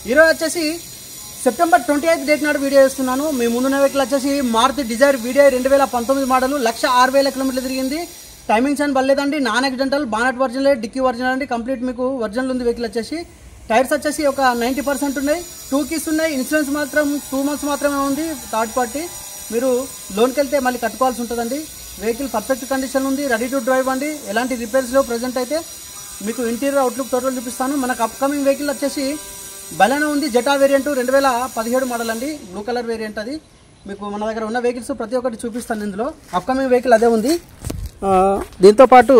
ఈరోజు వచ్చేసి September 28 date నాడు వీడియో చేస్తున్నాను. మీ ముందున్న వెహికల్ వచ్చేసి మారుతి డిజైర్ VDI 2019 మోడల్ 1,06,000 కిలోమీటర్లు తిరిగింది. టైమింగ్స్ అని బలేదండి, non accidental, bonnet original, dickey original అండి, కంప్లీట్ మీకు ఒరిజినల్ ఉంది వెహికల్ వచ్చేసి. టైర్స్ వచ్చేసి ఒక 90% ఉన్నాయి, 2 కీస్ ఉన్నాయి. ఇన్సూరెన్స్ మాత్రం 2 months మాత్రమే ఉంది, థర్డ్ పార్టీ. మీరు లోన్కి వెళ్తే మళ్ళీ కట్టుకోవాల్సి ఉంటుందండి. వెహికల్ పర్ఫెక్ట్ కండిషన్ ఉంది, రెడీ టు డ్రైవ్ అండి, ఎలాంటి రిపేర్స్ లేవు. ప్రజెంట్ అయితే మీకు ఇంటీరియర్ అవుట్లుక్ టోటల్ చూపిస్తాను. మనకు అప్కమింగ్ వెహికల్ వచ్చేసి బలెనో ఉంది, జెటా వేరియంట్ 2017 మోడల్ అండి, బ్లూ కలర్ వేరియంట్. అది మీకు మన దగ్గర ఉన్న వెహికల్స్ ప్రతి ఒక్కటి చూపిస్తాను. ఇందులో అప్కమింగ్ వెహికల్ అదే ఉంది. దీంతోపాటు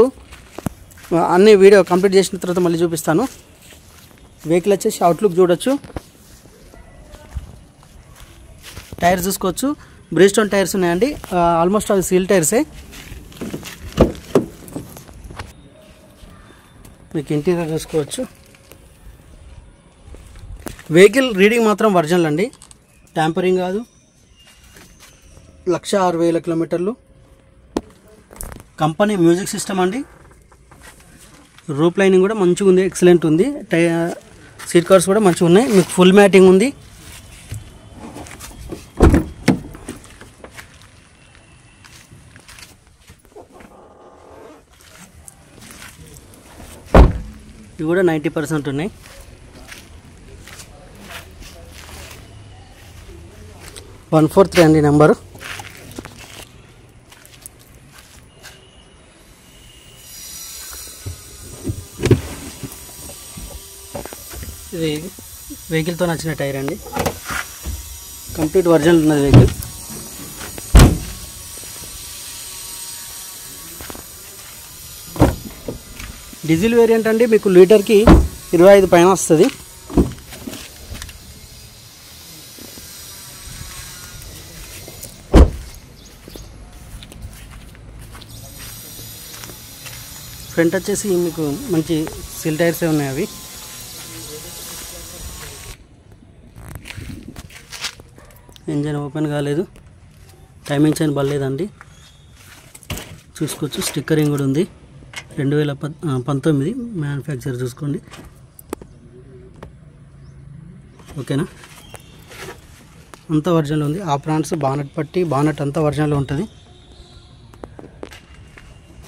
అన్ని వీడియో కంప్లీట్ చేసిన తర్వాత మళ్ళీ చూపిస్తాను. వెహికల్ వచ్చేసి అవుట్లుక్ చూడొచ్చు, టైర్స్ చూసుకోవచ్చు, బ్రిజ్స్టోన్ టైర్స్ ఉన్నాయండి. ఆల్మోస్ట్ అవి సీల్ టైర్సే. మీకు ఇంటీరియర్ చూసుకోవచ్చు. వెహికల్ రీడింగ్ మాత్రం ఒరిజినల్ అండి, ట్యాంపరింగ్ కాదు. 1,06,000 కిలోమీటర్లు. కంపెనీ మ్యూజిక్ సిస్టమ్ అండి. రూప్ లైనింగ్ కూడా మంచిగా ఉంది, ఎక్సలెంట్ ఉంది. సీట్ కవర్స్ కూడా మంచిగా ఉన్నాయి. మీకు ఫుల్ మ్యాటింగ్ ఉంది. ఇవి కూడా 90% ఉన్నాయి. 143 అండి నెంబరు. ఇది వెహికల్తో నచ్చిన టైర్ అండి, కంప్లీట్ ఒరిజినల్ ఉన్నది వెహికల్. డీజిల్ వేరియంట్ అండి, మీకు లీటర్కి 25 పైన వస్తుంది. ఫ్రంట్ వచ్చేసి మీకు మంచి సీల్ టైర్సే ఉన్నాయి. అవి ఇంజన్ ఓపెన్ కాలేదు, టైమింగ్ చైన్ బలేదండి, చూసుకోవచ్చు. స్టిక్కరింగ్ కూడా ఉంది, 2019 మ్యానుఫ్యాక్చర్ చూసుకోండి. ఓకేనా, అంతా ఒరిజినల్ ఉంది. ఆ ప్రాంట్స్ బానట్ పట్టి, బానట్ అంతా ఒరిజినల్ ఉంటుంది.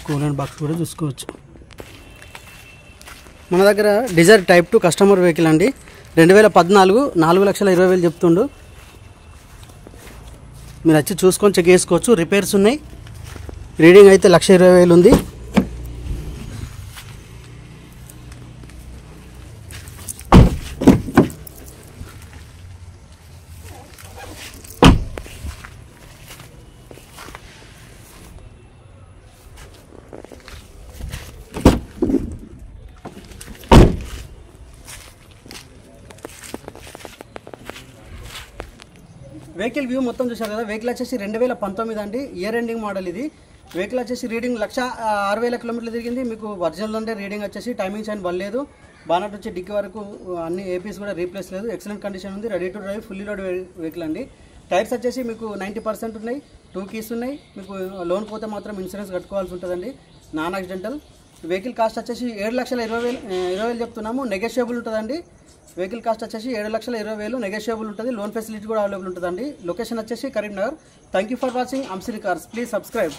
కూలెంట్ బాక్స్ కూడా చూసుకోవచ్చు. మన దగ్గర డిజైర్ టైప్ 2 కస్టమర్ వెహికల్ అండి, 2014, 4,20,000 చెప్తుండు. మీరు వచ్చి చూసుకొని చెక్ చేసుకోవచ్చు. రిపేర్స్ ఉన్నాయి. రీడింగ్ అయితే 1,20,000 ఉంది. వెహికల్ వ్యూ మొత్తం చూసారు కదా. వెహికల్ వచ్చేసి 2019 అండి, ఇయర్ ఎండింగ్ మోడల్ ఇది. వెహికల్ వచ్చేసి రీడింగ్ 1,06,000 కిలోమీటర్లు తిరిగింది. మీకు ఒరిజినల్ అంటే రీడింగ్ వచ్చేసి టైమింగ్స్ అని బలేదు. బానట్ వచ్చి డిక్కీ వరకు అన్ని ఏపీస్ కూడా రీప్లేస్ లేదు, ఎక్సలెంట్ కండిషన్ ఉంది. Ready to drive, fully load vehicle అండి. టైర్స్ వచ్చేసి మీకు 90% ఉన్నాయి, 2 కీస్ ఉన్నాయి. మీకు లోన్ పోతే మాత్రం ఇన్సూరెన్స్ కట్టుకోవాల్సి ఉంటుందండి, నాన్ యాక్సిడెంటల్. వెహికల్ కాస్ట్ వచ్చేసి 7,20,000 చెప్తున్నాము, నెగోషియబుల్ ఉంటుందండి. వెహికల్ కాస్ట్ వచ్చేసి 7,20,000 నెగోషియబుల్ ఉంటుంది. లోన్ ఫెసిలిటీ కూడా అవైలబుల్ ఉంటుందండి. లొకేషన్ వచ్చేసి Karimnagar. Thank you for watching Amsiri cars. Please subscribe.